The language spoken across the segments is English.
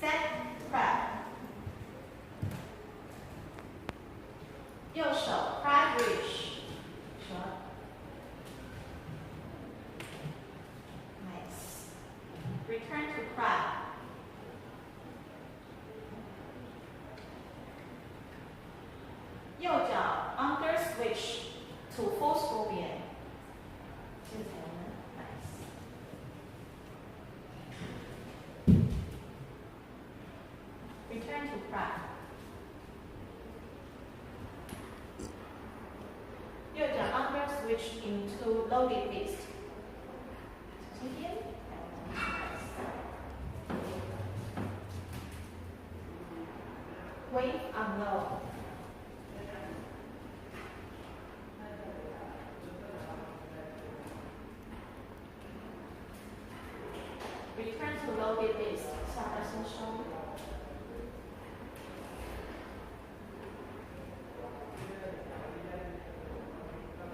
Step crab。右手 crab reach。说 ，nice。Return to crab。右脚 under switch to full scorpion。这个才能 nice。Return to crab。右脚 under switch into loaded fist。小心点。Wave unload。Return to loaded fist，下颌先收。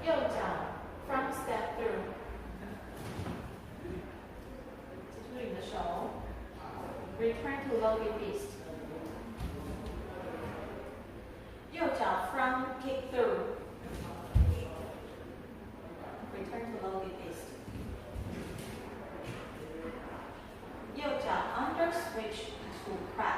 右脚 front step through， 接触你的手。Return to loaded fist。右脚 front kick through。Return to loaded fist。右脚 under switch to crab。